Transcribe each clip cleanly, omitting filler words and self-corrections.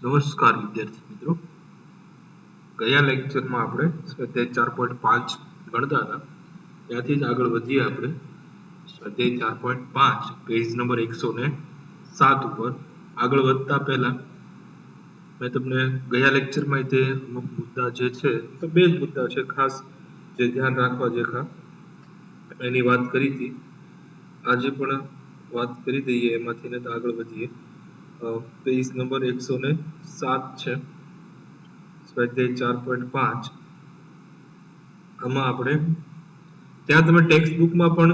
નમસ્કાર વિદ્યાર્થી મિત્રો, ગયા લેક્ચરમાં આપણે સ્વાધ્યાય 4.5 ગણતા હતા. ત્યાંથી જ આગળ વધીએ આપણે સ્વાધ્યાય 4.5 પેજ નંબર 107 ઉપર. આગળ વધતા પહેલા મેં તમને ગયા લેક્ચરમાં તે અમુક મુદ્દા જે છે, તો બે જ મુદ્દા છે ખાસ જે ધ્યાન રાખવા જેખા, એની વાત કરી હતી. આજે પણ વાત કરી દઈએ એમાંથી ને તો આગળ વધીએ. પેજ નંબર 107 છે, સ્વાધ્યાય 4.5. આમાં આપણે ત્યાં તમે ટેક્સ્ટ બુકમાં પણ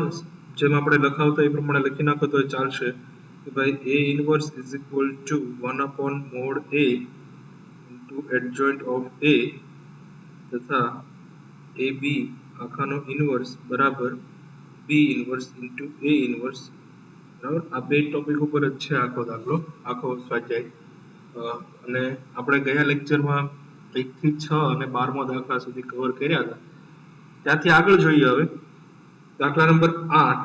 જેમ આપણે લખાવતા એ પ્રમાણે લખી નાખો તો ચાલશે કે ભાઈ a inverse is equal to 1 upon mod a into adjoint of a તથા ab આખાનો ઇન્વર્સ બરાબર b inverse into a inverse. બરાબર, આ બે ટોપિક ઉપર જ છે આખો દાખલો, આખો સ્વાધ્યાય. અને આપણે ગયા લેક્ચરમાં 1 થી 6 અને 12મા દાખલા સુધી કવર કર્યા હતા. ત્યાંથી આગળ જોઈએ હવે દાખલા નંબર 8.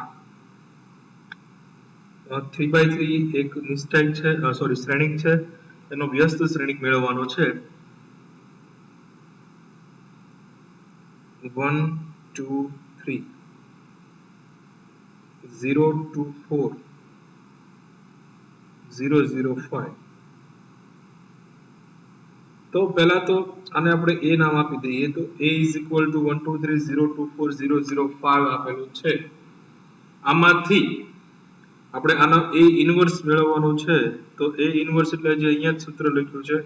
3/3 એક નિશ્ચય છે, શ્રેણિક છે, એનો વ્યસ્ત શ્રેણિક મેળવવાનો છે. 1 2 3 0 2 4 0 0 5. તો પહેલા તો આને આપણે a નામ આપી દઈએ. તો a is equal to 1 2 3 0 2 4 0 0 5 આપેલું છે. આમાંથી આપણે આનો a ઇન્વર્સ મેળવવાનો છે. તો a ઇન્વર્સ એટલે જે અહીંયા સૂત્ર લખ્યું છે,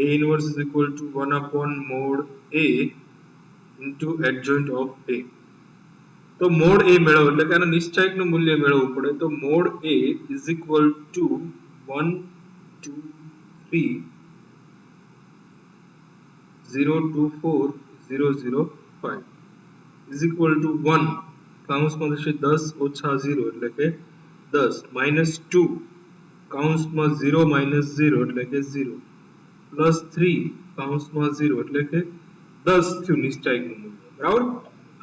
a inverse is equal to 1 upon mod a into adjoint of a. તો મોડ a મેળવો એટલે કે આના નિશ્ચયકનું મૂલ્ય મેળવવું પડે. તો mode a is equal to 1 2 3 0 2 4 0 0 5 is equal to 1 કૌંસમાં થશે 10 ઓછા 0 એટલે કે 10 minus 2 કૌંસમાં 0 minus 0 એટલે કે 0 plus 3 કૌંસમાં 0 એટલે કે 10 થયું નિશ્ચયકનું મૂલ્ય. બરાબર,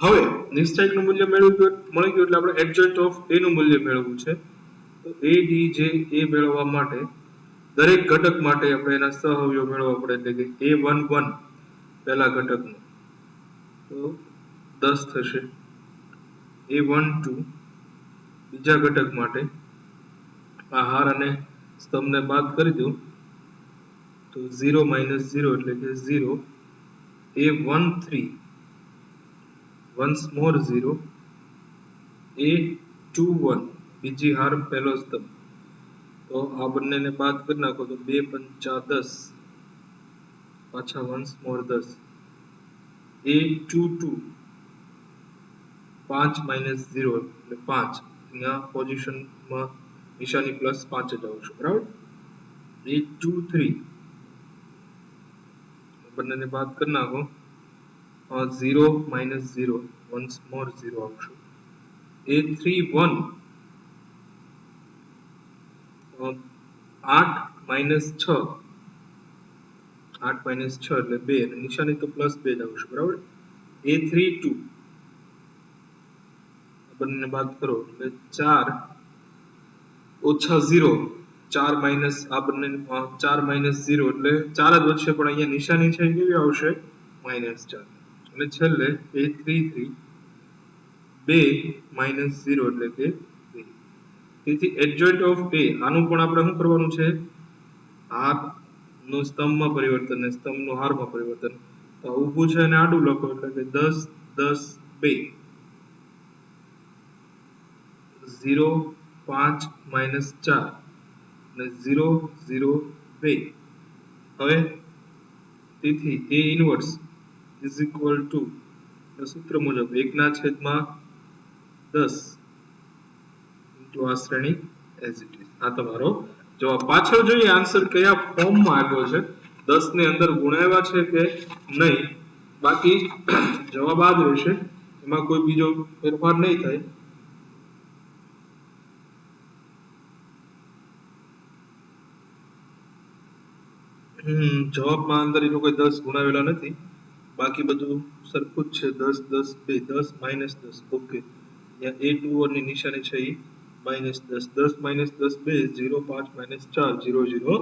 હવે નિશ્ચયકનું મૂલ્ય મળી ગયું એટલે આપણે adjoint of a નું મૂલ્ય મેળવવું છે. તો a d જે a મેળવવા માટે દરેક ઘટક માટે આપણે એના સહઅવયવ મેળવવા પડે એટલે કે a11 પહેલા ઘટકનું તો 10 થશે, a12 બીજા ઘટક માટે આ હાર અને સ્તંભને બાદ કરી દો તો 0 minus 0 એટલે કે 0, a13 once more 0, a21 બીજી હાર પહેલો સ્તંભ. તો આ બંનેને બાદ કરી નાખો તો 2 5 10 પાછા once more 10, a22 5 minus 0 એટલે 5, અહીંયા પોઝિશનમાં નિશાની પ્લસ 5 જ આવશે. બરાબર, a23 બંનેને બાદ કરી નાખો 0 minus 0 once more 0 આવશે, a31 8 minus 6 8 minus 6 એટલે 2, નિશાની તો પ્લસ 2 જ આવશે. બરાબર, a32 બંને બાદ કરો એટલે 4 ઓછા 0, 4 minus આ બંને 4 minus 0 એટલે 4 જ વધશે, પણ અહીંયા નિશાની છે કેવી આવશે -4. એટલે છેલ્લે a33 2 minus 0 એટલે કે 2. તેથી adjoint of a આનું પણ આપણે શું કરવાનું છે, હાર નું સ્તંભમાં પરિવર્તન ને સ્તંભનું હારમાં પરિવર્તન. તો ઊભું છે અને આડું લખો એટલે કે 10 10 2 0 5 minus 4 અને 0 0 2. હવે તેથી a inverse is equal to સૂત્ર મુજબ 1/10 into આ શ્રેણી as it is. આ તમારો જવાબ. પાછળ જોઈએ આન્સર કયા ફોર્મમાં આવ્યો છે, 10 ને અંદર ગુણાવ્યા છે કે નહીં, બાકી જવાબ આ જ રહેશે, એમાં કોઈ બીજો ફેરફાર નહીં થાય. જવાબમાં અંદર એ લોકો 10 ગુણાવેલા નથી, બાકી બધું સરખું જ છે. 10 10 2 10 minus 10. ઓકે, અહીંયા a21 ની નિશાની છે એ -10, 10 minus 10 2 0 5 minus 4 0 0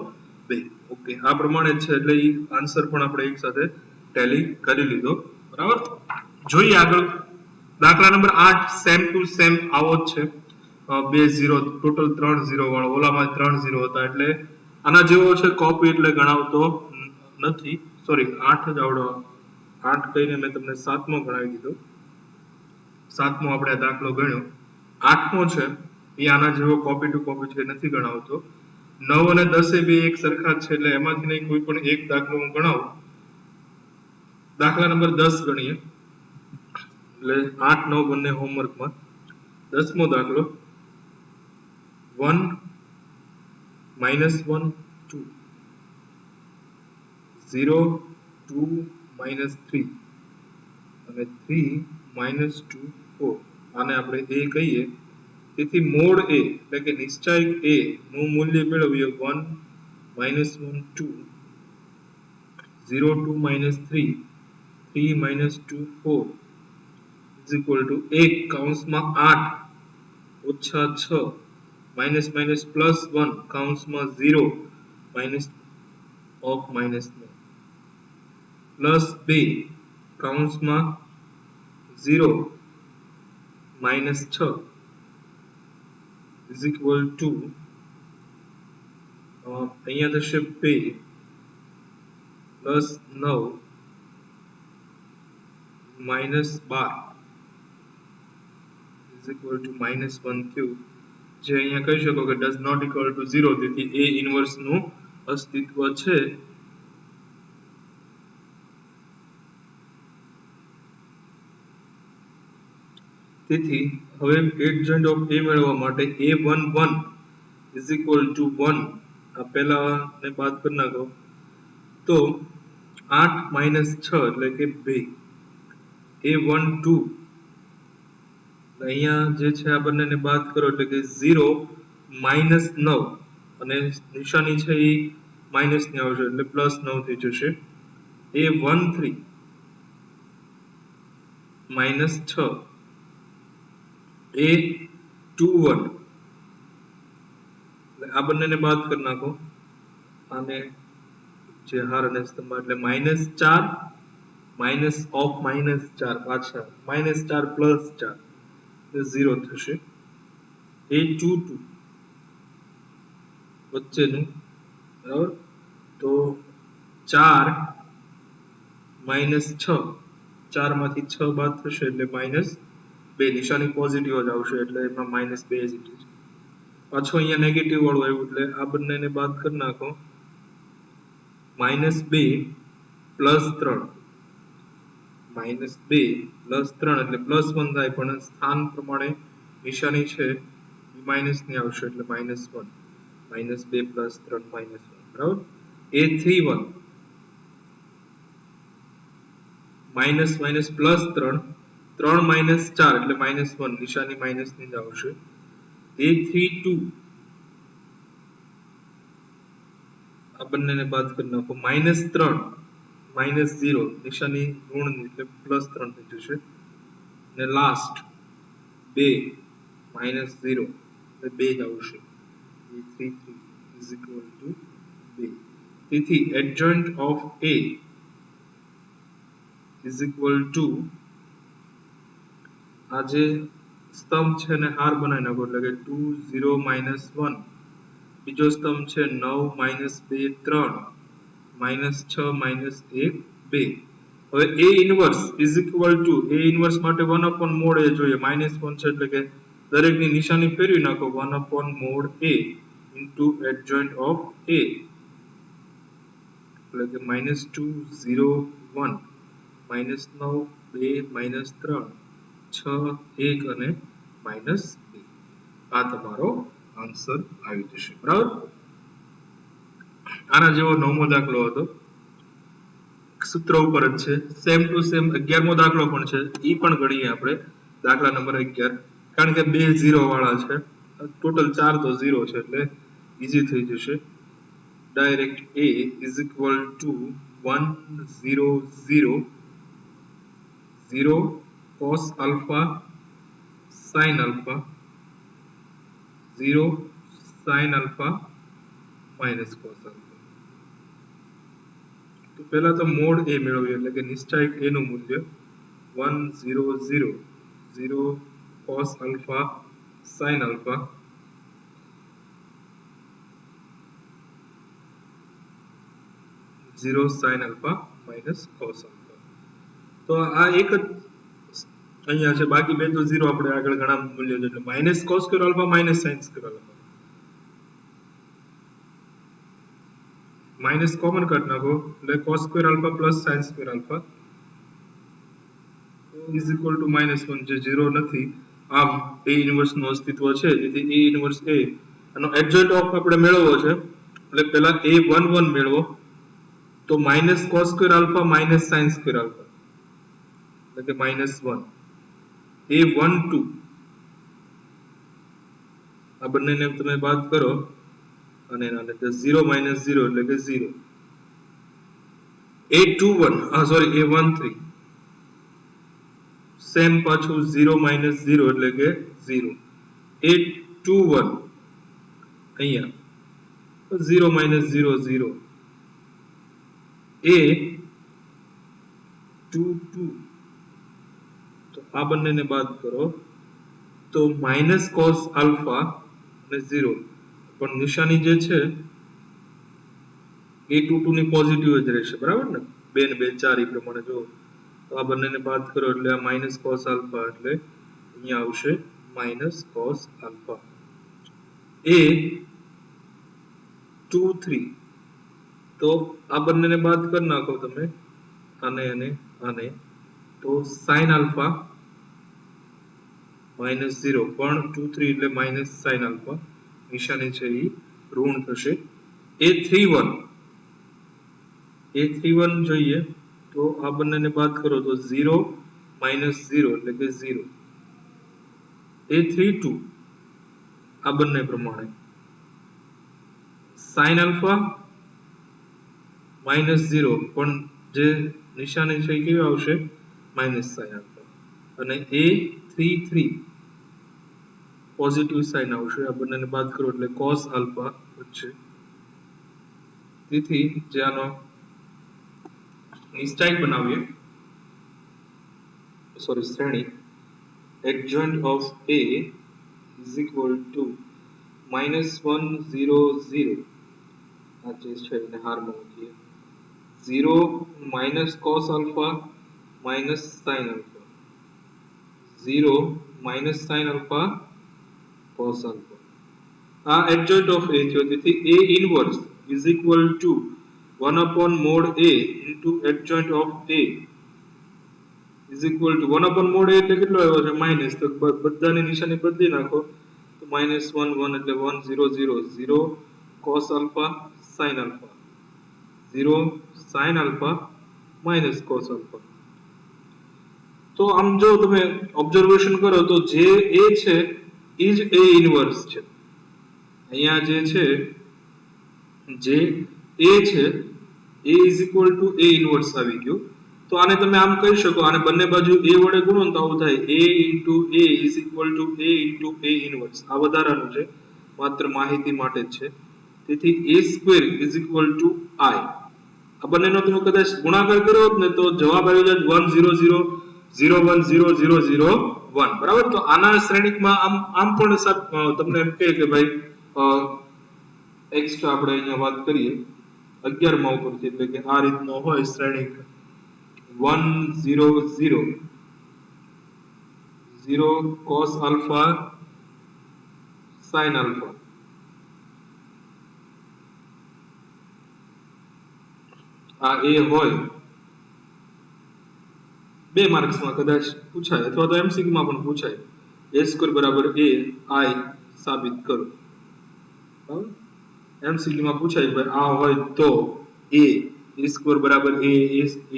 2 ઓકે આ પ્રમાણે જ છે એટલે ઈ આન્સર પણ આપણે એક સાથે ટેલી કરી લીધો બરાબર જોઈએ આગળ દાખલા નંબર 8 સેમ ટુ સેમ આવો જ છે 2 0 ટોટલ 3 0 વાળો ઓલામાં 3 0 હતા એટલે આના જેવો છે કોપી એટલે ગણાવતો નથી સોરી 8 જ આવડો 8 કહીને મેં તમને 7મો ગણાવી દીધો 7મો આપણે દાખલો ગણ્યો 8મો છે એ આના જેવો કોપી ટુ કોપી છે નથી ગણાવતો 9 અને 10 એ બે એક સરખા જ છે એટલે એમાંથી નહીં કોઈ પણ એક દાખલો હું ગણાવું દાખલા નંબર 10 ગણીએ એટલે 8 9 બંને હોમવર્કમાં 10મો દાખલો 1 -1 2 0 2 -3 અને 3 -2 4 આને આપણે a કહીએ તેથી મોડ a એટલે કે નિશ્ચાયક a નું મૂલ્ય મેળવીએ 1 -1 2 0 2 -3 3 -2 4 is equal to 1 કૌંસમાં 8 ઓછા 6 માઇનસ માઇનસ પ્લસ 1 કૌંસમાં 0 માઇનસ ઓફ માઇનસ 9 પ્લસ 2 કૌંસમાં 0 માઇનસ 6 is equal to અહીંયા થશે 2 plus 9 minus 12 is equal to minus 1 cube જે અહીંયા કહી શકો કે does not equal to 0 તેથી a ઇન્વર્સ નું અસ્તિત્વ છે તેથી હવે adjoint of a મેળવવા માટે a11 is equal to 1 આ પહેલાને બાદ કરી નાખો તો 8 minus 6 એટલે કે 2 a12 અહીંયા જે છે આ બંનેને બાદ કરો એટલે કે 0 minus 9 અને નિશાની છે એ માઇનસ ની આવશે એટલે પ્લસ 9 થઈ જશે a13 minus 6 a21 આ બંનેને બાદ કરી નાખો અને જે હાર અને સ્તંભ એટલે -4 માઇનસ ઓફ -4 પાછા -4 પ્લસ 4 0 થશે a22 વચ્ચેનું બરાબર તો 4 -6 4 માંથી 6 બાદ થશે એટલે -2 નિશાની પોઝિટિવ જ આવશે એટલે એમાં -2 જ છે પાછો અહીંયા નેગેટિવ વાળું આવ્યું એટલે આ બંનેને બાદ કરી નાખો -2 પ્લસ 3 -2 પ્લસ 3 એટલે પ્લસ 1 થાય પણ સ્થાન પ્રમાણે નિશાની છે માઇનસ ની આવશે એટલે -1 -2 પ્લસ 3 -1 બરાબર a31 minus minus plus 3 3 minus 4 એટલે -1 નિશાની માઇનસ ની જ આવશે a32 આ બંનેને બાદ કરી નાખો -3 -0 નિશાની ઋણ એટલે +3 થઈ જશે અને લાસ્ટ 2 -0 એટલે 2 જ આવશે a33 is equal to 2 તેથી adjoint of a is equal to આ જે સ્તંભ છે ને હાર બનાવી નાખો એટલે કે 2 0 -1 બીજો સ્તંભ છે 9 -2 3 -6 -1 2 હવે a inverse is equal to a inverse માટે 1 upon mod a જોઈએ -1 છે એટલે કે દરેકની નિશાની ફેરવી નાખો 1 upon mod a into adjoint of a એટલે કે -2 0 1 -9 2 -3 6 1 અને -2 આ તમારો આન્સર આવી જશે બરાબર આના જેવો 9મો દાખલો હતો સૂત્ર ઉપર જ છે સેમ ટુ સેમ 11મો દાખલો પણ છે ઈ પણ ગણીએ આપણે દાખલા નંબર 11 કારણ કે બે 0 વાળા છે ટોટલ 4 તો 0 છે એટલે ઈઝી થઈ જશે direct a is equal to 1 0 0 0 cos alpha sin alpha 0 sin alpha minus cos alpha તો પહેલા તો મોડ a મેળવીએ એટલે કે નિશ્ચાયક a નું મૂલ્ય 1 0 0 0 cos alpha sin alpha 0 sin alpha minus cos alpha. તો આ એક જ અહીંયા છે, બાકી બે તો 0 આપણે આગળ ઘણા મૂલ્યો છે એટલે minus cos square alpha minus sin square alpha minus common કાઢી નાખો એટલે cos square alpha plus sin square alpha is equal to -1 જે 0 નથી. આમ a ઇન્વર્સ નું અસ્તિત્વ છે જેથી a ઇન્વર્સ a આનો એડજોઇન્ટ ઓફ આપણે મેળવવો છે એટલે પહેલા a11 મેળવો તો minus cos square alpha minus sin square alpha એટલે કે -1 a12 આ બંનેને તમે બાદ કરો અને એના એટલે 0 minus 0 એટલે કે 0 a21 સોરી a13 સેમ પાછું 0 minus 0 એટલે કે 0 a21 અહીંયા 0 minus 0 0 a22 તો આ બંનેને બાદ કરો તો minus cos alpha અને 0 પણ નિશાની જે છે a22 ની પોઝિટિવ જ રહેશે બરાબર ને 2 ને 2 4 એ પ્રમાણે જો તો આ બંનેને બાદ કરો એટલે આ minus cos alpha એટલે અહીંયા આવશે minus cos alpha a23 તો આ બંનેને બાદ કરી નાખો તમે આને અને આને તો sin alpha -0 પણ 23 એટલે minus sin alpha નિશાની છે એ ઋણ થશે a31 જોઈએ તો આ બંનેને બાદ કરો તો 0 minus 0 એટલે કે 0 a32 આ બંને પ્રમાણે sin alpha -0 પણ જે નિશાની છે એ કેવી આવશે minus sin alpha અને a33 પોઝિટિવ સાઇન આવશે આ બંનેને બાદ કરો એટલે cos alpha વચ્ચે તેથી જે આનો નિશ્ચાયક બનાવીએ સોરી શ્રેણી adjoint of a is equal to -1 0 0 આ જે છે એને હારમાં મૂકીએ 0 minus cos alpha minus sin alpha 0 minus sin alpha cos alpha આ adjoint of a થયો તેથી a inverse is equal to 1 upon mod a into adjoint of a is equal to 1 upon mod a એટલે કેટલો આવ્યો છે minus તો બધાની નિશાની બદલી નાખો તો -1 1 એટલે 1 0 0 0 cos alpha sin alpha 0 sin alpha minus cos alpha તો આમ જો તમે ઓબ્ઝર્વેશન કરો તો જે a છે એ જ a ઇન્વર્સ છે અહીંયા જે છે જે a છે a is equal to a inverse આવી ગયું તો આને તમે આમ કહી શકો આને બંને બાજુ a વડે ગુણો તો આવું થાય a into a is equal to a into a inverse આ વધારાનું છે માત્ર માહિતી માટે જ છે તેથી a square is equal to I આ બંનેનો તમે કદાચ ગુણાકાર કર્યો હોત ને તો જવાબ આવી જાય 1 0 0 0 1 0 0 0 1 બરાબર તો આના શ્રેણીકમાં આમ પણ તમને એમ કહે કે ભાઈ એક્સ્ટ્રા આપણે અહીંયા વાત કરીએ 11 માં ઉપરથી એટલે કે આ રીતનો હોય શ્રેણીક 1 0 0 0 cos alpha sin alpha આ a હોય 2 માર્ક્સ માં કદાચ પૂછાય અથવા તો એમસીક્યુ માં પણ પૂછાય a સ્ક્વેર બરાબર a I સાબિત કરો બરાબર એમસીક્યુ માં પૂછાય ભાઈ આ હોય તો a સ્ક્વેર બરાબર a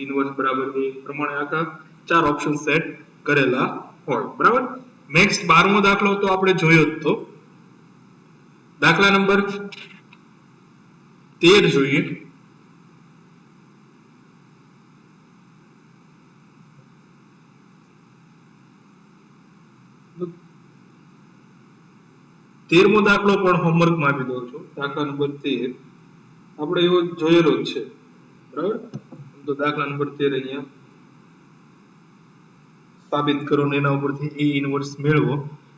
ઇન્વર્સ બરાબર a પ્રમાણે આખા 4 ઓપ્શન સેટ કરેલા હોય બરાબર નેક્સ્ટ 12મો દાખલો તો આપણે જોયો જ તો દાખલા નંબર 13 જોઈએ 13મો દાખલો પણ હોમવર્ક માં આપી દઉં છું દાખલા નંબર 13 આપણે એવો જોયેલો જ છે બરાબર તો દાખલા નંબર 13 અહીંયા સાબિત કરો ને એના ઉપરથી A ઇન્વર્સ મેળવો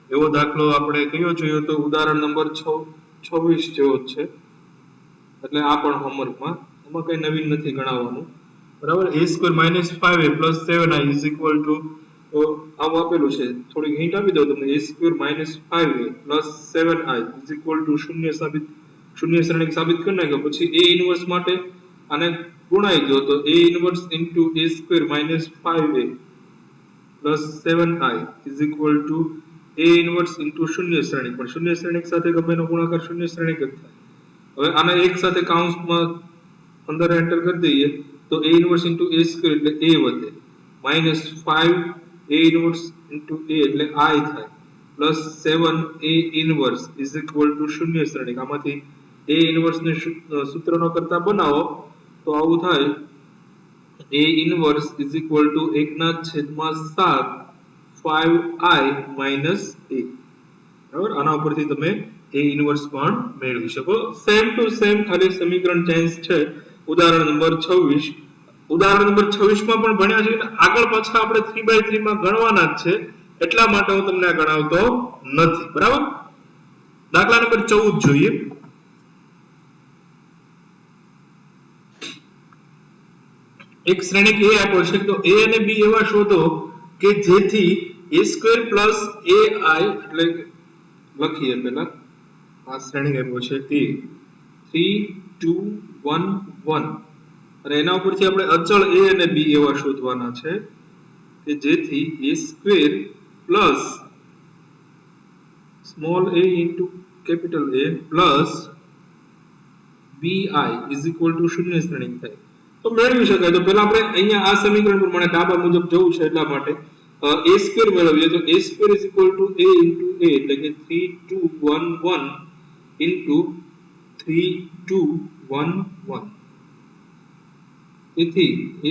એવો દાખલો આપણે કયો જોયો તો ઉદાહરણ નંબર 26 જેવો જ છે એટલે આ પણ હોમવર્કમાં એમાં કઈ નવીન નથી ગણાવવાનું બરાબર a² - 5a + 7i તો આવું આપેલું છે થોડી હિન્ટ આપી દઉં તમને a² - 5a + 7i શૂન્ય શ્રેણિક સાબિત કરી નાખ્યો પછી a ઇન્વર્સ માટે આને ગુણાઈ દો તો a inverse * a² - 5a + 7i a inverse * શૂન્ય શ્રેણિક પણ શૂન્ય શ્રેણિક સાથે ગમે એનો ગુણાકાર શૂન્ય શ્રેણિક જ થાય હવે આને એક સાથે કૌંસમાં અંદર એન્ટર કરી દઈએ તો a ઇન્વર્સ * a² એટલે a વધે -5 a ઇન્વર્સ * a એટલે i થાય +7 a ઇન્વર્સ = શૂન્ય શ્રેણિક આમાંથી a ઇન્વર્સ ને સૂત્રનો કરતા બનાવો તો આવું થાય a ઇન્વર્સ = 1/7 5i - a બરાબર આના ઉપરથી તમે a ઇન્વર્સ પણ મેળવી શકો સેમ ટુ સેમ ખાલી સમીકરણ ચેન્જ છે ઉદાહરણ નંબર 26 ઉદાહરણ નંબર 26 માં પણ ભણ્યા છે આગળ પાછા આપણે 3/3 માં ગણવાના જ છે એટલા માટે હું તમને આ ગણાવતો નથી બરાબર દાખલા નંબર 14 જોઈએ એક શ્રેણિક a આપ્યો છે તો a અને b એવા શોધો કે જેથી a² + ai એટલે લખીએ પહેલા આ શ્રેણિક આપ્યો છે તે 3 2 1 1 અને એના ઉપરથી આપણે અચળ a અને b એવા શોધવાના છે કે જેથી a² + small a * capital A plus bi = શૂન્ય શ્રેણિક થાય તો મેળવી શકાય તો પહેલા આપણે અહીંયા આ સમીકરણ પ્રમાણે ડાબા મુજબ જવું છે એટલા માટે a² મેળવીએ તો a² = a * a એટલે કે 3 2 1 1 3 2 1 1 તેથી a²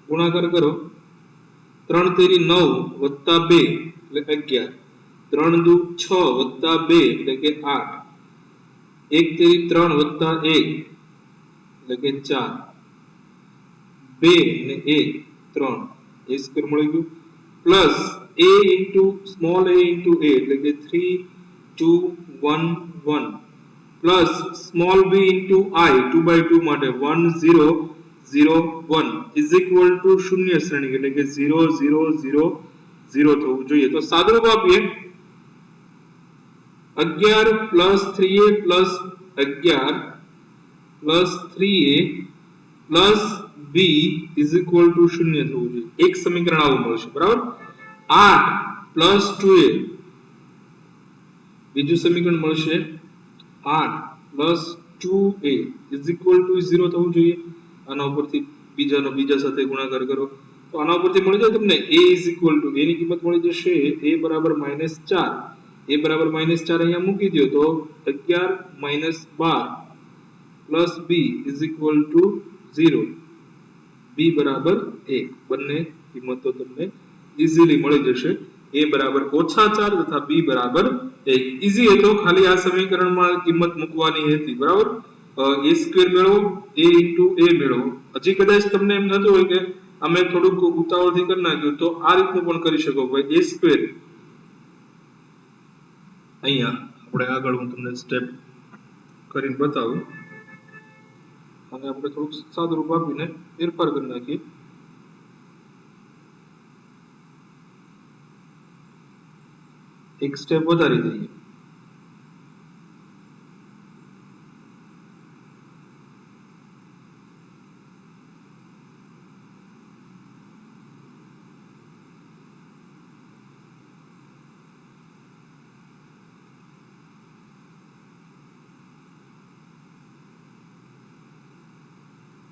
ગુણાકાર કરો 3 તેરી 9 + 2 એટલે 11 3 દુ 6 + 2 એટલે કે 8 1 તેરી 3 + 1 એટલે કે 4 2 ને 1 3 a² મળી ગયું plus a * small a * a એટલે કે 3 2 1 1 પ્લસ સ્મોલ b * i 2/2 માટે 1 0 0 1 = શૂન્ય શ્રેણિક એટલે કે 0 0 0 0 થવું જોઈએ તો સાદુરૂપ આપીએ 11 + 3a + 11 + 3a + b = શૂન્ય થવું જોઈએ એક સમીકરણ આવું મળશે બરાબર 8 + 2a બીજું સમીકરણ મળશે 8 + 2a = 0 થવું જોઈએ આના ઉપરથી બીજા સાથે ગુણાકાર કરો તો આના ઉપરથી મળી જાય તમને a = એની કિંમત મળી જશે a = -4 a = -4 અહીંયા મૂકી દો તો 11 - 12 + b = 0 b = 1 બંને કિંમતો તમને ઈઝીલી મળી જશે a = -4 તથા b = 1 ઈઝી હતો ખાલી આ સમીકરણમાં કિંમત મૂકવાની હતી બરાબર a² મેળવો a * a મેળવો હજી કદાચ તમને એમ થતું હોય કે અમે થોડુંક ઉતાવળથી કરી નાખ્યું તો આ રીતનું પણ કરી શકો ભાઈ a² અહીંયા આપણે આગળ હું તમને સ્ટેપ કરીને બતાવું અને આપણે થોડુંક સાદું રૂપ આપીને ફેરફાર કરી નાખીએ એક સ્ટેપ વધારી દઈએ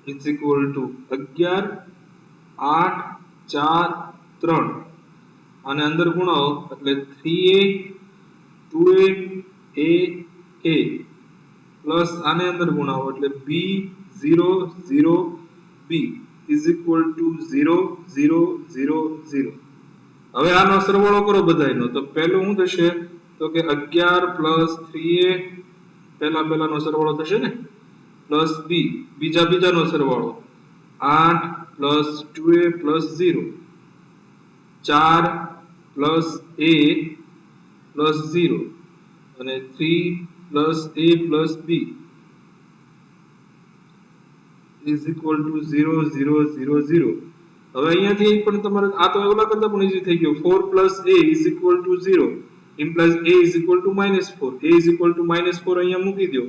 = 11 8 4 3 આને અંદર ગુણાવો એટલે 3a 2a a પ્લસ આને અંદર ગુણાવો એટલે b 0 0 b = 0 0 0 0 હવે આનો સરવાળો કરો બધાયનો તો પહેલું શું થશે તો કે 11 + 3a પહેલાનો સરવાળો થશે ને પ્લસ બી બીજાનો સરવાળો 8 plus 2a plus 0 4 plus a plus 0 અને 3 plus a plus b is equal to 0 0 0 0. હવે અહીંયાથી પણ તમારે આ તો ઓલા કરતા પણ ઈઝી થઈ ગયો 4 plus a is equal to 0 implies a is equal to -4 a is equal to -4 અહીંયા મૂકી દો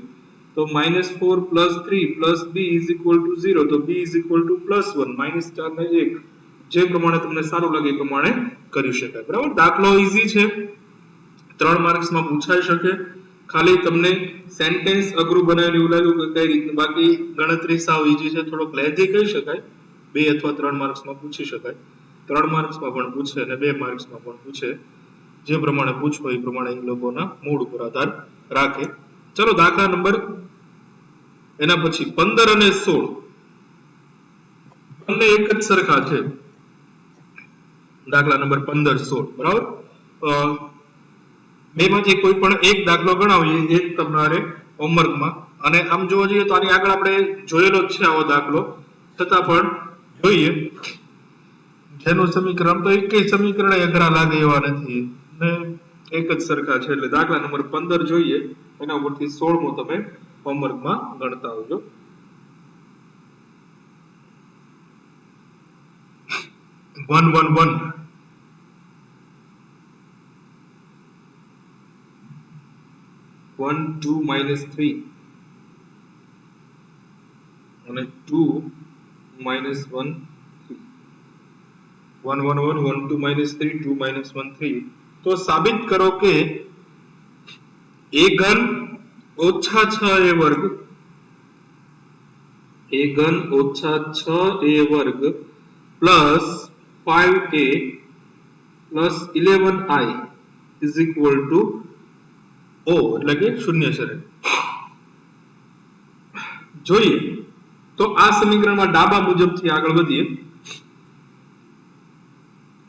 તો -4 plus 3 plus b is equal to 0 તો b is equal to +1 -4 ને 1 જે પ્રમાણે તમને સારું લાગે એ પ્રમાણે કરી શકાય બરાબર દાખલો ઈઝી છે 3 માર્ક્સ માં પૂછાઈ શકે ખાલી તમને સેન્ટેન્સ અઘરું બનાવીને એવું લાગ્યું કે કઈ રીતે બાકી ગણતરી સાવ ઈઝી છે થોડોક લેઝી કહી શકાય 2 અથવા 3 માર્ક્સ માં પૂછી શકાય 3 માર્ક્સ માં પણ પૂછે અને 2 માર્ક્સ માં પણ પૂછે જે પ્રમાણે પૂછો એ પ્રમાણે એ લોકોના મૂડ ઉપર આધાર રાખે ચલો દાખલા નંબર એના પછી 15 અને 16 બંને એક જ સરખા છે દાખલા નંબર 15 16 બરાબર બે માંથી કોઈ પણ એક દાખલો ગણાવીએ એ તમારે હોમવર્કમાં અને આમ જોવા જઈએ તો આની આગળ આપણે જોયેલો જ છે આવો દાખલો છતાં પણ જોઈએ જેનું સમીકરણ તો એક સમીકરણ અઘરા લાગે એવા નથી ને એક જ સરખા છે એટલે દાખલા નંબર 15 જોઈએ એના ઉપરથી 16મો તમે હોમવર્કમાં ગણતા આવજો 1 1 1 1 2 -3 અને 2 -1 3 1 1 1 1 2 -3 2 -1 3 તો સાબિત કરો કે a ઘન ઓછા 6a વર્ગ a ઘન ઓછા 6a વર્ગ plus 5a plus 11i is equal to O એટલે કે શૂન્ય સરળ જોઈએ તો આ સમીકરણમાં ડાબા મુજબથી આગળ વધીએ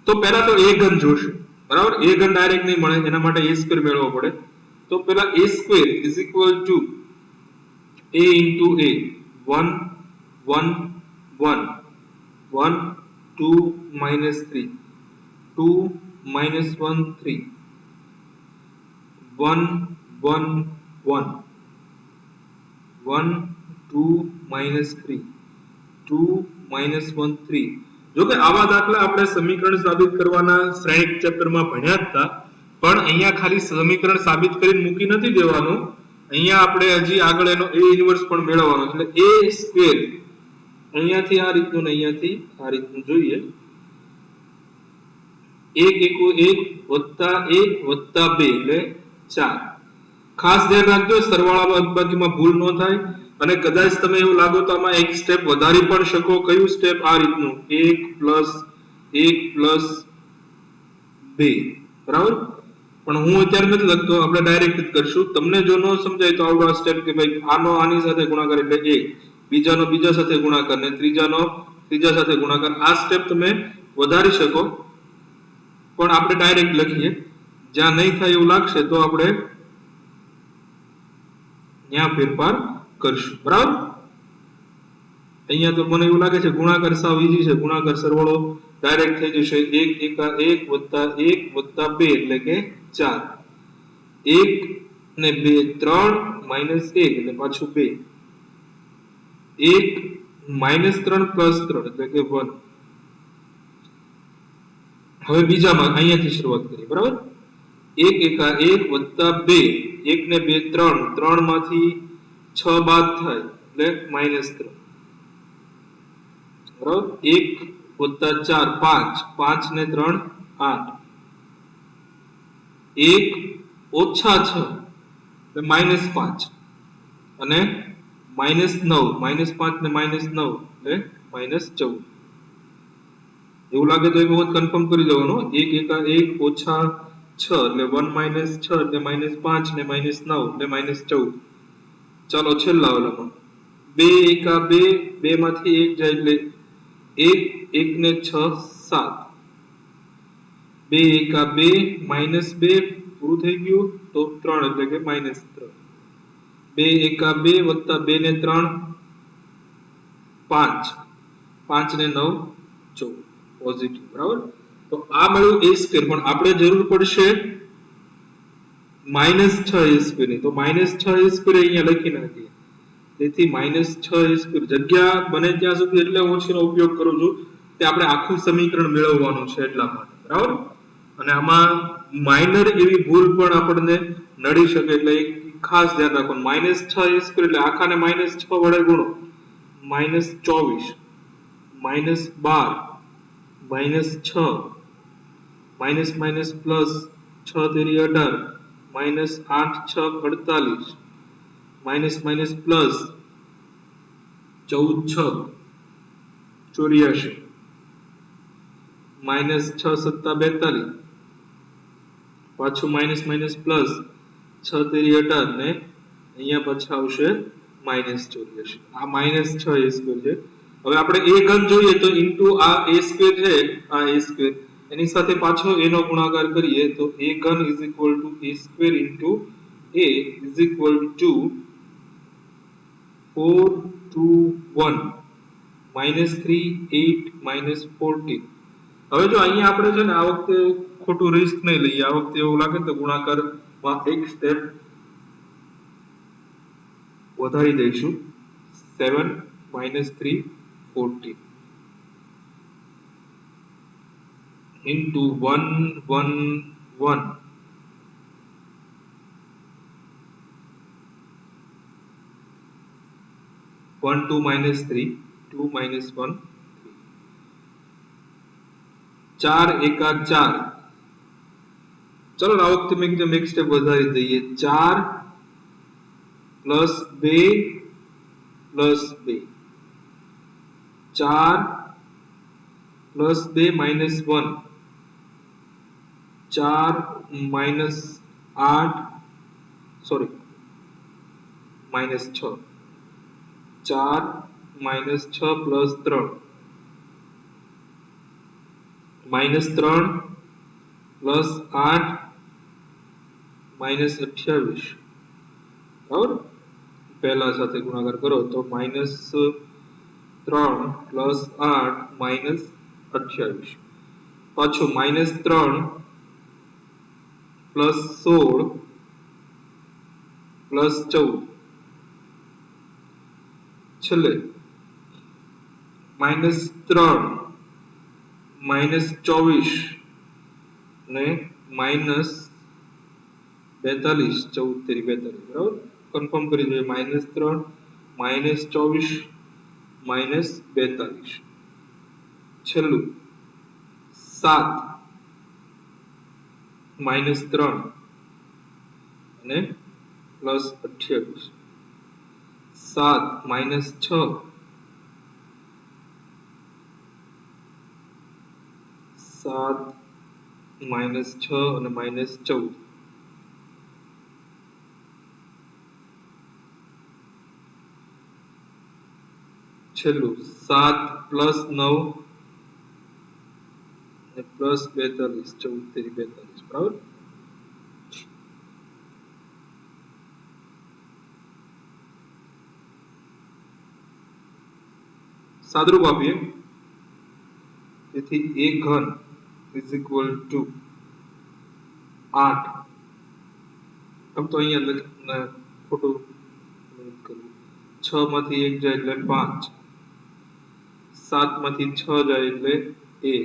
તો પહેલા તો a ઘન જોશે બરાબર a ઘન ડાયરેક્ટ નહીં મળે એના માટે a સ્ક્વેર મેળવવો પડે તો પહેલા a square is equal to a into a 1 1 1 1 2 -3 2 -1 3 1 1 1 1 2 -3 2 -1 3 જો કે આવા દાખલા આપણે સમીકરણ સાબિત કરવાના શ્રેણિક ચેપ્ટરમાં ભણ્યા હતા પણ અહીંયા ખાલી સમીકરણ સાબિત કરીને મૂકી નથી દેવાનું અહીંયા આપણે હજી આગળ એનો a ઇન્વર્સ પણ મેળવવાનો એટલે a સ્ક્વેર અહીંયાથી આ રીતનું ને અહીંયાથી આ રીતનું જોઈએ 1 1 1 વત્તા 1 વત્તા 2 એટલે 4 ખાસ ધ્યાન રાખજો સરવાળામાં બાકીમાં ભૂલ ન થાય અને કદાચ તમે એવું લાગો તો આમાં એક સ્ટેપ વધારી પણ શકો કયું સ્ટેપ આ રીતનું 1 પ્લસ 2 બરાબર પણ હું અત્યારે નથી લખતો આપણે ડાયરેક્ટ જ કરશું તમને જો ન સમજાય તો આવડો સ્ટેપ કે ભાઈ આનો આની સાથે ગુણાકાર એટલે 1 બીજાનો બીજા સાથે ગુણાકાર ને ત્રીજાનો ત્રીજા સાથે ગુણાકાર આ સ્ટેપ તમે વધારી શકો પણ આપણે ડાયરેક્ટ લખીએ જ્યાં નહીં થાય એવું લાગશે તો આપણે ત્યાં ફેરફાર કરશું બરાબર અહીંયા તો મને એવું લાગે છે ગુણાકાર સાવ ઈઝી છે ગુણાકાર સરવાળો ડાયરેક્ટ થઈ જશે 1 1 1 વત્તા 2 એટલે કે 4 1 ને 2 3 -1 એટલે પાછું 2 1 -3 + 3 એટલે કે 1 હવે બીજામાં અહીંયાથી શરૂઆત કરીએ બરાબર 1 1 1 વત્તા 2 1 ને 2 3 3 માંથી 6 બાદ થાય એટલે -3 બરાબર 1 વત્તા 4 5 5 ને 3 8 1 ઓછા 6 એટલે -5 અને -9 -5 ને -9 એટલે -14 એવું લાગે તો એક વખત કન્ફર્મ કરી દેવાનો 1 1 1 ઓછા 6 એટલે 1 -6 એટલે -5 ને -9 એટલે -14 ચાલો છેલ્લા ઓલામાં 2 1 2 2 માંથી 1 જાય એટલે 1 1 ને 6 7 2 1 2 -2 પૂરું થઈ ગયું તો 3 એટલે કે -3 2 એકા 2 વત્તા 2 ને 3 5 5 ને 9 14 પોઝિટિવ બરાબર. તો આ મળ્યું a સ્ક્વેર, પણ આપણે જરૂર પડશે -6a² ની. તો -6a² અહીંયા લખી નાખીએ. તેથી -6a² જગ્યા બને ત્યાં સુધી એટલે ઓછીનો ઉપયોગ કરું છું કે આપણે આખું સમીકરણ મેળવવાનું છે એટલા માટે બરાબર. અને આમાં માઇનર એવી ભૂલ પણ આપણને નડી શકે એટલે એક ખાસ ધ્યાન રાખવાનું. -6a² એટલે આખાને -6 વડે ગુણો, -24 -12 -6 માઇનસ માઇનસ પ્લસ 6 તેરી 18 -8 6 48 માઇનસ માઇનસ પ્લસ 14 6 84 -6 સત્તા 42 પાછું માઇનસ માઇનસ પ્લસ 6 તેરી 18 ને અહીંયા પાછા આવશે -84. આ -6a² છે. હવે આપણે a ઘન જોઈએ તો ઇન્ટુ આ a² છે, આ a² એની સાથે પાછો a નો ગુણાકાર કરીએ તો a ઘન a² into a is equal to 421 -3 8 -14. હવે જો અહીંયા આપણે છે ને આ વખતે ખોટું રિસ્ક નહીં લઈએ. આ વખતે એવું લાગે તો ગુણાકારમાં એક સ્ટેપ વધારી દઈશું. 7 -3 14 into 111 1 2 -3 2 -1 4 એકા 4. ચલો આ વખતે મેં કીધું એક સ્ટેપ વધારી દઈએ. 4 plus 2 plus 2 4 plus 2 -1 4 -8 sorry -6 4 -6 plus 3 -3 plus 8 -28 બરાબર. પહેલા સાથે ગુણાકાર કરો તો -3 પ્લસ 8 -28 પાછું -3 પ્લસ 16 પ્લસ 14 છેલ્લે -3 -24 ને -42 14 તેરી 42 બરાબર. કન્ફર્મ કરી જોઈએ. -3 -24 -42 છેલ્લું 7 -3 અને +28 7 -6 7 -6 અને -14 છેલ્લું 7 +9 અને +42 14 તેરી 42 બરાબર. સાદરૂપ આપીએ. તેથી a ઘન is equal to 8. આમ તો અહીંયા ખોટું કરવું. 6 માંથી 1 જાય એટલે 5, 7 માંથી 6 જાય એટલે a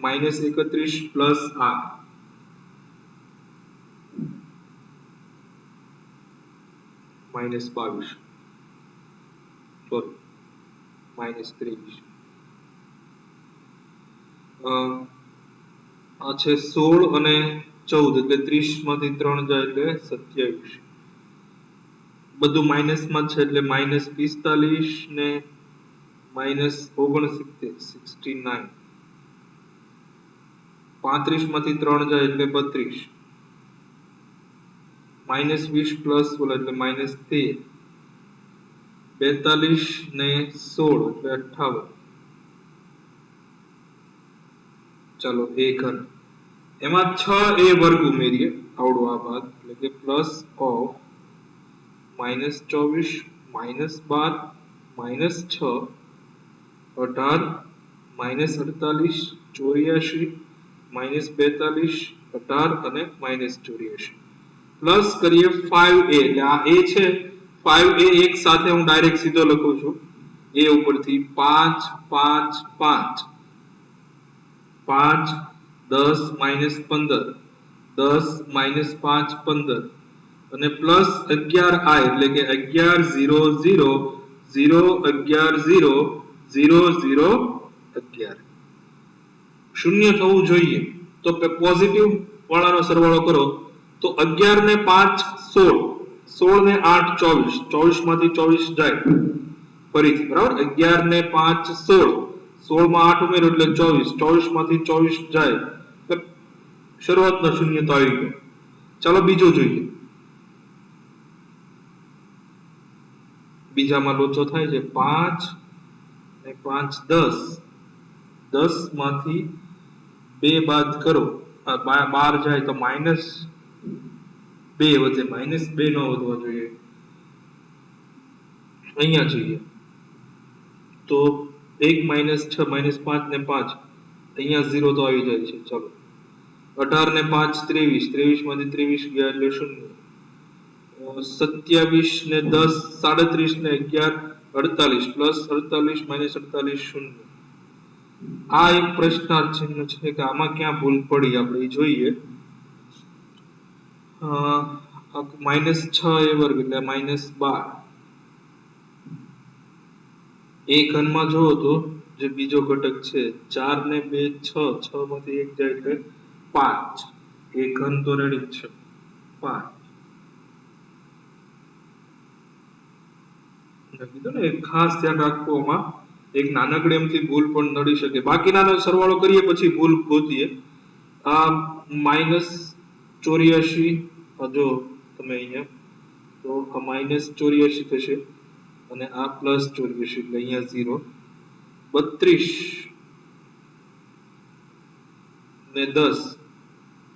-31 પ્લસ 8 -22 સોરી -23 આ છે 16 અને 14 એટલે 30 માંથી 3 જાય એટલે 27. બધું માઇનસ માં છે એટલે -45 ને -69 69. 35 માંથી 3 જાય એટલે 32. -20 પ્લસ એટલે -13. 42 ને 16 એટલે 58. ચાલો a ઘન એમાં 6a વર્ગ ઉમેરીએ આવડો આ ભાગ એટલે કે પ્લસ ઓફ -24 -12 -6 18 -48 84 -42 18 અને -84 પ્લસ કરીએ 5a એટલે આ a છે 5a એક સાથે હું ડાયરેક્ટ સીધો લખું છું a ઉપરથી 5 5 5 5 10 -15 10 -5 15 અને પ્લસ 11i એટલે કે 11 0 0 0 11 0 0 0 11 શૂન્ય થવું જોઈએ તો પોઝિટિવ વાળાનો સરવાળો કરો તો 11 ને 5 16 16 ને 8 24 24 માંથી 24 જાય ફરીથી બરાબર 11 ને 5 16 16 માં 8 ઉમેરો એટલે 24 24 માંથી 24 જાય શરૂઆતનો શૂન્ય તો આવી ગયો ચાલો બીજો જોઈએ બીજામાં લોચો થાય છે 5 ને 5 10 10 માંથી 2 બાદ કરો 12 જાય તો -2 વધે -2 નો વધવા જોઈએ અહીંયા જોઈએ તો 1 -6 -5 ને 5 અહીંયા 0 તો આવી જાય છે ચાલો 18 ને 5 23 23 માંથી 23 ગયા એટલે 0 27 ને 10 37 ને 11 48 પ્લસ 48 માઇનસ 48 શૂન્ય આ એક પ્રશ્નાર્થ ચિહ્ન છે કે આમાં ક્યાં ભૂલ પડી આપણે જોઈએ -6 a વર્ગ એટલે -12 એ ઘનમાં જોવો તો જે બીજો ઘટક છે 4 ને 2 6 6 માંથી 1 જાય એટલે 5 એ ઘન તો રેડી જ છે 5 કીધું ને ખાસ ધ્યાન રાખવામાં એક નાનકડી એમથી ભૂલ પણ નડી શકે બાકીનાનો સરવાળો કરીએ પછી ભૂલ ગોતીએ આ -84 જો તમે અહીંયા તો આ -84 થશે અને આ +84 એટલે અહીંયા 0 32 ને 10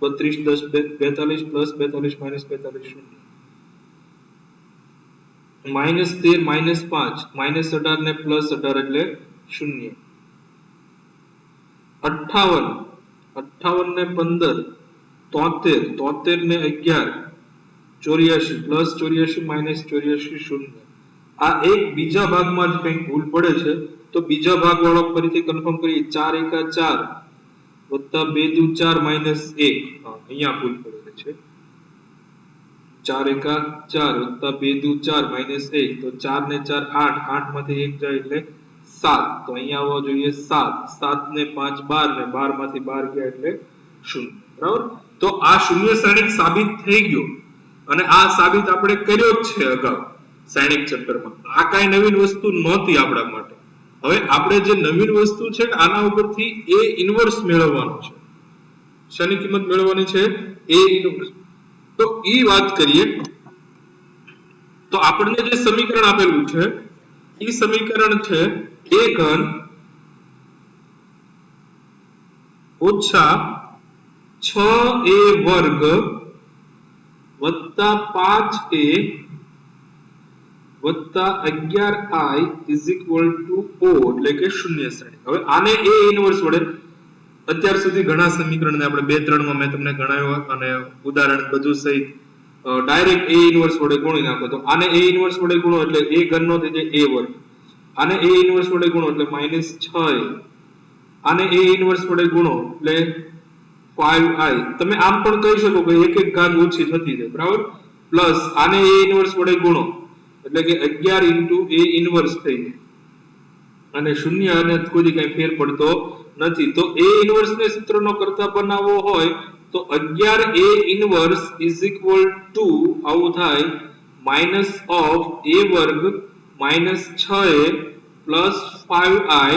32 10 42 પ્લસ 42 માઇનસ 42 શૂન્ય -13 -5 -18 ને +18 એટલે 0 58 58 ને 15 73 73 ને 11 84 પ્લસ 84 માઇનસ 84 શૂન્ય આ એક બીજા ભાગમાં જ કંઈક ભૂલ પડે છે તો બીજા ભાગ વાળો ફરીથી કન્ફર્મ કરીએ 4 એકા 4 વત્તા 2 દુ 4 માઇનસ 1 અહીંયા ભૂલ પડે છે 4 એકા 4 વત્તા 2 દુ 4 માઇનસ 1 તો 4 ને 4 8 8 માંથી 1 જાય એટલે 7 તો અહીંયા આવવો જોઈએ 7 7 ને 5 12 ને 12 માંથી 12 ગયા એટલે 0 બરાબર તો આ શૂન્ય શ્રેણિક સાબિત થઈ ગયો અને આ સાબિત આપણે કર્યો જ છે અગાઉ શ્રેણિક ચેપ્ટરમાં આ કાંઈ નવીન વસ્તુ નહોતી આપણા માટે હવે આપણે જે નવીન વસ્તુ છે આના ઉપરથી a ઇન્વર્સ મેળવવાનો છે શેની કિંમત મેળવવાની છે a ઇન્વર્સ તો ઈ વાત કરીએ તો આપણને જે સમીકરણ આપેલું છે ઈ સમીકરણ છે a ઘન ઓછા 6a વર્ગ વત્તા 5a વત્તા 11i is equal to o એટલે કે શૂન્ય શ્રેણી હવે આને a ઇન્વર્સ વડે અત્યાર સુધી ઘણા સમીકરણને આપણે 2 3 માં મેં તમને ગણાવ્યો અને ઉદાહરણ બધું સહિત ડાયરેક્ટ a ઇન્વર્સ વડે ગુણી નાખો તો આને a ઇન્વર્સ વડે ગુણો એટલે a ઘનનો થઈ જાય a વર્ગ આને a ઇન્વર્સ વડે ગુણો એટલે -6a આને a ઇન્વર્સ વડે ગુણો એટલે 5i તમે આમ પણ કહી શકો કે એક એક ઘાત ઓછી થતી જાય બરાબર પ્લસ આને a ઇન્વર્સ વડે ગુણો એટલે કે 11 into a ઇન્વર્સ થઈ જાય અને શૂન્ય અને કોઈ કઈ ફેર પડતો નથી તો a ઇન્વર્સ ને સૂત્રનો કરતા બનાવવો હોય તો 11 a inverse is equal to આવું થાય માઇનસ ઓફ a વર્ગ માઇનસ 6a પ્લસ 5i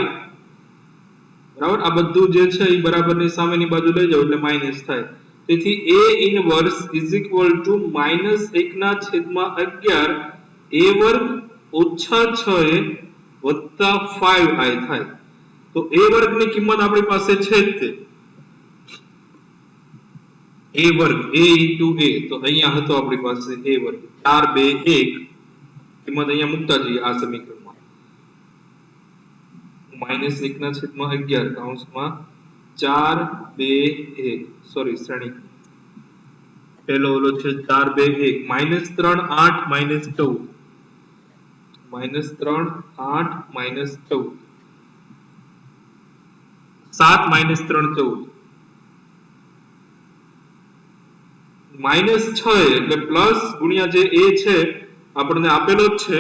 બરાબર આ બધું જે છે એ બરાબરની સામેની બાજુ લઈ જાવ એટલે માઇનસ થાય તેથી a inverse is equal to -1/11 a વર્ગ ઓછા 6a વત્તા 5i થાય તો a વર્ગની કિંમત આપણી પાસે છે જ તે a વર્ગ a into a તો અહીંયા હતો આપણી પાસે a વર્ગ 4 2 1 કિંમત અહીંયા મૂકતા જઈએ આ સમીકરણમાં. -1/11 કૌંસમાં 4 2 1 સોરી શ્રેણી પેલો ઓલો છે 4 2 1 -3 8 -14 -3 8 -14 7 -3 14 -6 એટલે પ્લસ ગુણ્યા જે a છે આપણને આપેલો જ છે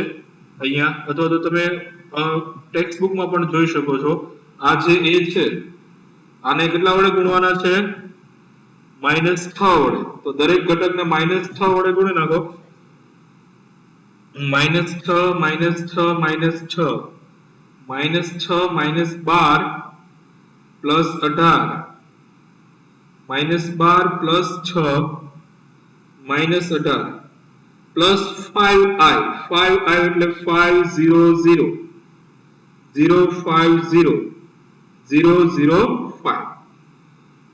અહીંયા, અથવા તો તમે ટેક્સ્ટ બુક માં પણ જોઈ શકો છો. આ જે a છે આને કેટલા વડે ગુણવાના છે? -6 વડે. તો દરેક ઘટકને -6 વડે ગુણી નાખો. -6 -6 -6 -6 -12 plus 18 -12 plus 6 -18 plus 5i 5i એટલે 500 050 005.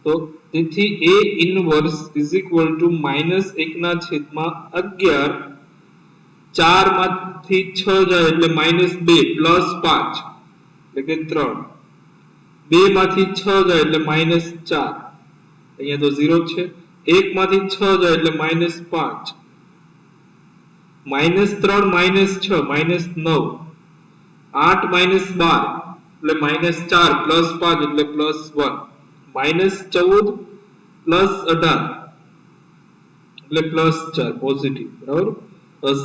તો તેથી a inverse is equal to -1/11 4 માંથી 6 જાય એટલે -2 પ્લસ 5 એટલે કે 3 2 માંથી 6 જાય એટલે -4 અહીંયા તો 0 છે. 1 માંથી 6 જાય એટલે -5 -3 -6 -9 8 -12 એટલે -4 પ્લસ 5 એટલે પ્લસ 1 -14 પ્લસ 18 એટલે પ્લસ 4 પોઝિટિવ. બરાબર.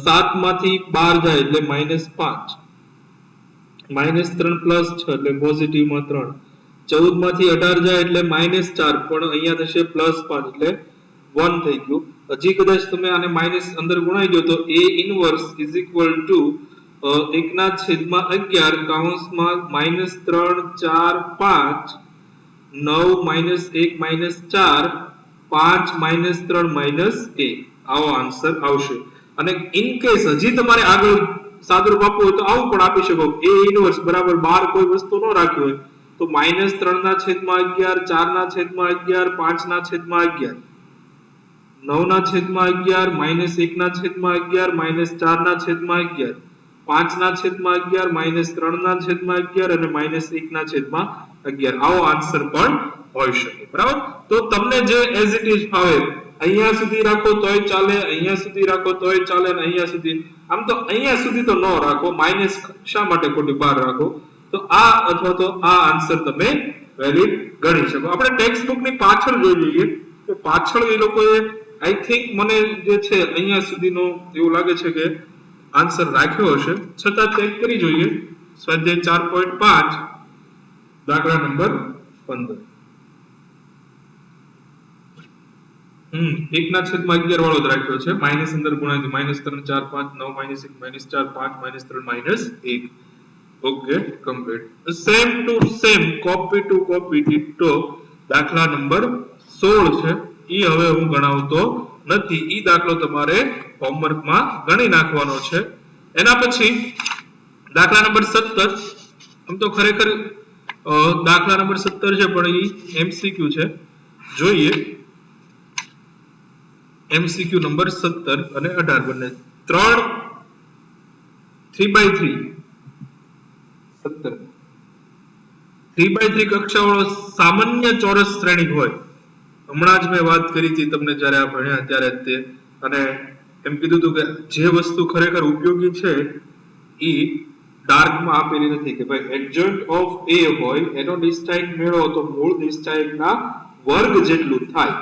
7 માંથી 12 જાય એટલે -5 -3 પ્લસ 6 એટલે પોઝિટિવ માં 3 14 માંથી 18 જાય એટલે -4 પણ અહીંયા થશે પ્લસ 5 એટલે 1 થઈ ગયું. હજી કદાચ તમે આને માઈનસ અંદર ગુણાઈ દો તો a inverse is equal to 1/11 કૌંસમાં -3 4 5 9 -1 -4 5 -3 -1 આવો આન્સર આવશે. અને ઇન કેસ હજી તમારે આગળ સાદુરૂપ આપવું હોય તો આવું પણ આપી શકો. a ઇનવર્સ બરાબર 12 કોઈ વસ્તુ ન રાખી હોય તો -3/11 4/11 5/11 9/11 -1/11 -4/11 5/11 -3/11 અને -1/11 આવો આન્સર પણ હોઈ શકે. બરાબર. તો તમને જે એઝ ઇટ ઇઝ ફાવે અહીંયા સુધી રાખો તોય ચાલે, અહીંયા સુધી રાખો તોય ચાલે, અને અહીંયા સુધી, આમ તો અહીંયા સુધી તો ન રાખો, માઇનસ શા માટે ખોટી બહાર રાખો, તો આ અથવા તો આ આન્સર તમે વેલિડ ગણી શકો. આપણે ટેક્સ્ટ બુક ની પાછળ જોઈ લઈએ તો પાછળ એ લોકોએ આઈ થિંક મને જે છે અહીંયા સુધીનો એવું લાગે છે કે આન્સર રાખ્યો હશે, છતાં ચેક કરી જોઈએ. સ્વાધ્યાય 4.5 દાખલા નંબર 15 1/11 વાળો જ રાખ્યો છે. માઇનસ અંદર ગુણાય -3 4 5 9 -1 -4 5 -3 -1. Okay, complete. Same to same, copy to copy ditto દાખલા નંબર 16 છે. ઈ હવે હું ગણાવતો નથી. ઈ દાખલો તમારે હોમવર્ક માં ગણી નાખવાનો છે. એના પછી દાખલા નંબર 17. આમ તો ખરેખર દાખલા નંબર 17 છે પણ ઈ એમસીક્યુ છે. જોઈએ એમસીક્યુ નંબર 17 અને 18 બંને 3/3 17 3/3 કક્ષાવાળો સામાન્ય ચોરસ શ્રેણિક હોય. હમણાં જ મેં વાત કરી હતી તમને જ્યારે આ ભણ્યા ત્યારે તે, અને એમ કીધું હતું કે જે વસ્તુ ખરેખર ઉપયોગી છે ઈ ડાર્કમાં આપેલી નથી કે ભાઈ એડજન્ટ ઓફ a હોય એનો નિશ્ચાયક મેળવો તો મૂળ નિશ્ચાયકના વર્ગ જેટલું થાય.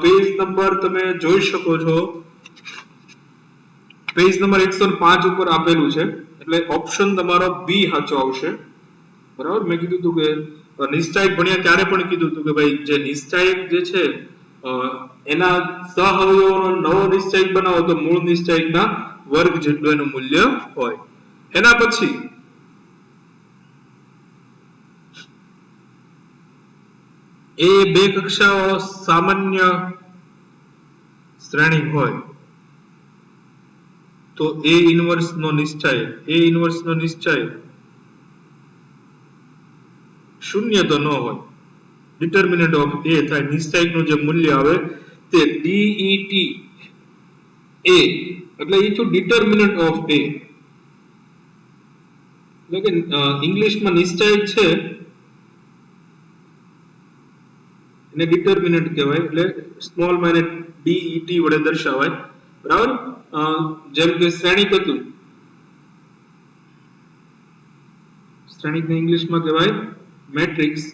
પેજ નંબર તમે જોઈ શકો છો, પેજ નંબર 105 ઉપર આપેલું છે, એટલે ઓપ્શન તમારો બી સાચો આવશે. બરાબર. મેં કીધું હતું કે નિશ્ચાયક ભણ્યા ત્યારે પણ કીધું હતું કે ભાઈ જે નિશ્ચાયક જે છે એના સહઅવયવોનો નવો નિશ્ચાયક બનાવો તો મૂળ નિશ્ચાયકના વર્ગ જેટલું એનું મૂલ્ય હોય. એના પછી એ બે કક્ષાઓ સામાન્ય શ્રેણી હોય તો a ઇનવર્સ નો નિશ્ચાયક શૂન્ય તો ન હોય. ડિટર્મિનન્ટ ઓફ a થાય, નિશ્ચાયકનું જે મૂલ્ય આવે તે det a એટલે એ થયું ડિટર્મિનન્ટ ઓફ એ, એટલે કે ઇંગ્લિશમાં નિશ્ચય છે એને ડિટર્મિનન્ટ કહેવાય, એટલે સ્મોલ માં એને ડીઈટી વડે દર્શાવાય, બરાબર. જેમ કે શ્રેણિક હતું, શ્રેણિકને ઇંગ્લિશમાં કહેવાય મેટ્રિક્સ,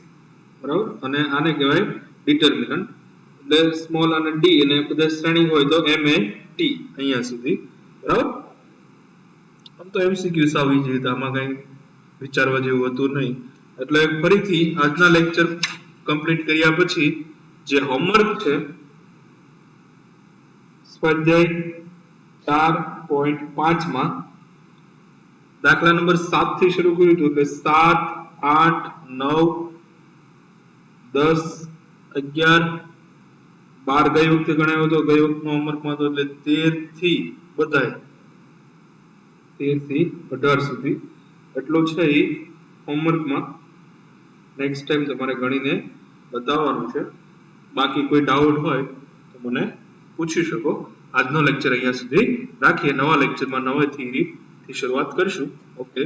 બરાબર, અને આને કહેવાય ડિટર્મિનન્ટ. એટલે સ્મોલ અને ડી અને બધા શ્રેણિક હોય તો એમ એ ટી અહીંયા સુધી, બરાબર. આમ તો એમસીક્યુઝ આવી જોઈએ તો આમાં કઈ વિચારવા જેવું હતું નહીં. એટલે ફરીથી આજના લેક્ચર કમ્પ્લીટ કર્યા પછી જે હોમવર્ક છે સ્વાધ્યાય 4.5 માં દાખલા નંબર 7 થી શરૂ કર્યું હતું, એટલે 7, 8, 9, 10, 11, 12 ગઈ વખતે ગણાવ્યો હતો, ગઈ વખતનો હોમવર્કમાં હતો, એટલે 13 થી બધાય 13 થી 18 સુધી એટલો છે એ હોમવર્કમાં નેક્સ્ટ ટાઈમ તમારે ગણીને બતાવવાનું છે. બાકી કોઈ ડાઉટ હોય તો મને પૂછી શકો. આજનો લેક્ચર અહીંયા સુધી રાખીએ, નવા લેક્ચરમાં નવા થિયરી થી શરૂઆત કરીશું. ઓકે.